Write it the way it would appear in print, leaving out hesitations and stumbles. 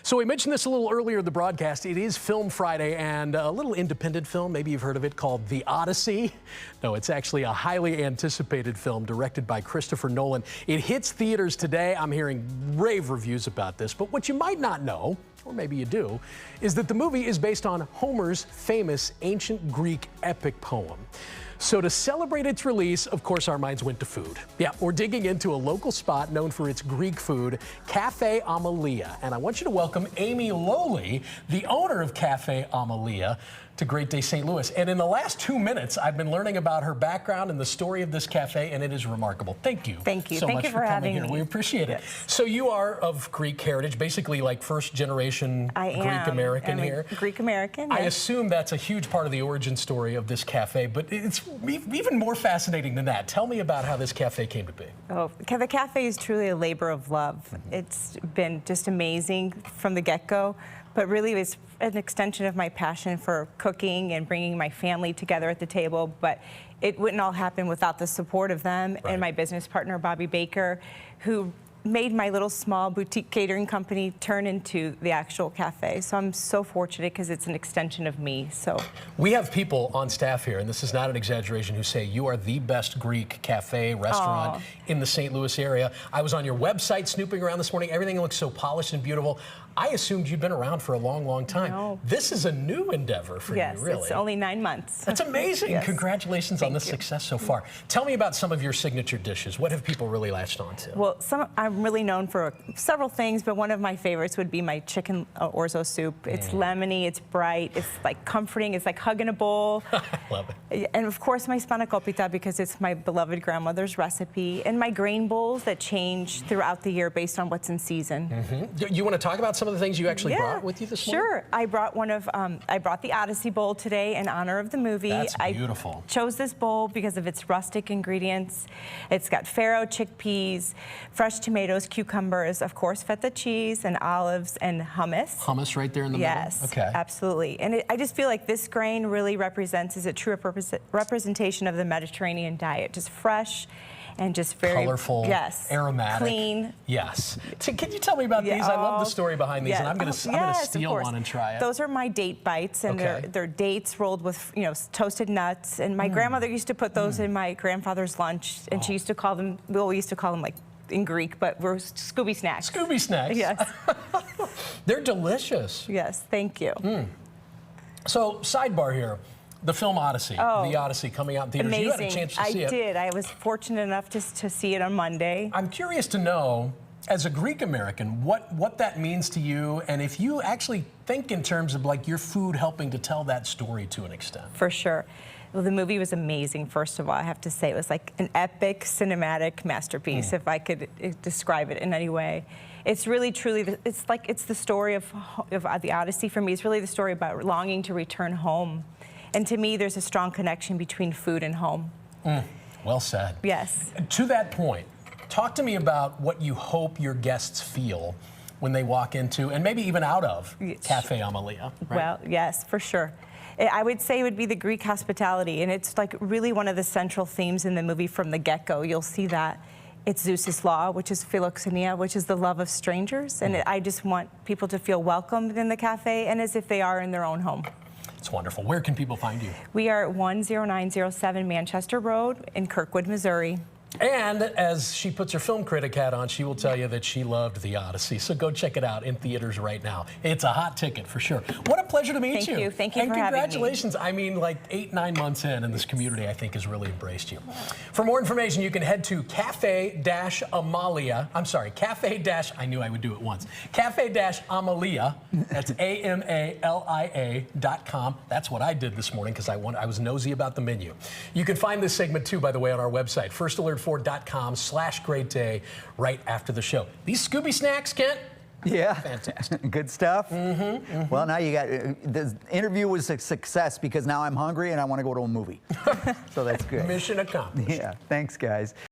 So we mentioned this a little earlier in the broadcast. It is Film Friday, and a little independent film, maybe you've heard of it, called The Odyssey. No, it's actually a highly anticipated film directed by Christopher Nolan. It hits theaters today. I'm hearing rave reviews about this, but what you might not know, or maybe you do, is that the movie is based on Homer's famous ancient Greek epic poem. So to celebrate its release, of course, our minds went to food. Yeah, we're digging into a local spot known for its Greek food, Cafe Amalia. And I want you to welcome Amy Lowley, the owner of Cafe Amalia, to Great Day St. Louis. And in the last 2 minutes, I've been learning about her background and the story of this cafe, and it is remarkable. Thank you. Thank you. So Thank much you for coming here. me. We appreciate it. Yes. So you are of Greek heritage, basically like first generation Greek American here. Greek American. I yes. assume that's a huge part of the origin story of this cafe, but it's even more fascinating than that. Tell me about how this cafe came to be. Oh, the cafe is truly a labor of love. It's been just amazing from the get-go, but really it's an extension of my passion for cooking and bringing my family together at the table. But it wouldn't all happen without the support of them and my business partner, Bobby Baker, who made my little small boutique catering company turn into the actual cafe. So I'm so fortunate because it's an extension of me. So we have people on staff here, and this is not an exaggeration, who say you are the best Greek cafe restaurant in the St. Louis area. I was on your website snooping around this morning. Everything looks so polished and beautiful. I assumed you'd been around for a long, long time. No. This is a new endeavor for you, really. Yes, it's only 9 months. That's amazing. Yes. Congratulations on the success so far. Tell me about some of your signature dishes. What have people really latched on to? Well, I'm really known for several things, but one of my favorites would be my chicken orzo soup. It's lemony, it's bright, it's like comforting, it's like hugging a bowl. Love it. And of course my spanakopita, because it's my beloved grandmother's recipe, and my grain bowls that change throughout the year based on what's in season. You want to talk about some of the things you actually brought with you this morning? Sure. I brought I brought the Odyssey bowl today in honor of the movie. That's beautiful. I chose this bowl because of its rustic ingredients. It's got farro chickpeas, fresh tomatoes, cucumbers, of course feta cheese and olives and hummus. Hummus right there in the middle? Yes, okay. Absolutely. And I just feel like this grain really is a true representation of the Mediterranean diet. Just fresh and just very colorful, aromatic, clean. Yes. So can you tell me about these? I love the story behind these, and I'm going to steal one and try it. Those are my date bites, and they're dates rolled with toasted nuts. And my grandmother used to put those in my grandfather's lunch, and she used to call them. We used to call them like in Greek, but we're Scooby snacks. Scooby snacks. Yes. They're delicious. Yes. Thank you. So sidebar here. The film Odyssey, The Odyssey, coming out in theaters. Amazing. You had a chance to see it. I did. I was fortunate enough to see it on Monday. I'm curious to know, as a Greek American, what that means to you, and if you actually think in terms of like your food helping to tell that story to an extent. For sure. Well, the movie was amazing, first of all. I have to say it was like an epic cinematic masterpiece, if I could describe it in any way. It's really, truly, it's the story of the Odyssey for me. It's really the story about longing to return home. And to me, there's a strong connection between food and home. Well said. Yes. To that point, talk to me about what you hope your guests feel when they walk into, and maybe even out of, Cafe Amalia. Right? Well, yes, for sure. I would say it would be the Greek hospitality, and it's like really one of the central themes in the movie from the get-go. You'll see that. It's Zeus's law, which is philoxenia, which is the love of strangers. And I just want people to feel welcomed in the cafe and as if they are in their own home. It's wonderful. Where can people find you? We are at 10907 Manchester Road in Kirkwood, Missouri. And as she puts her film critic hat on, she will tell you that she loved The Odyssey. So go check it out in theaters right now. It's a hot ticket for sure. What a pleasure to meet you. Thank you. Thank you for having me. And congratulations. I mean, like 8-9 months in, and this community, I think, has really embraced you. For more information, you can head to Cafe-Amalia. I'm sorry, I knew I would do it once. Cafe-Amalia. That's AMALIA.com. That's what I did this morning because I was nosy about the menu. You can find this segment, too, by the way, on our website, firstalertford.com/greatday, right after the show. These Scooby snacks, Kent? Yeah. Fantastic. Good stuff. Well, now you got, the interview was a success because now I'm hungry and I want to go to a movie. So that's good. Mission accomplished. Yeah. Thanks, guys.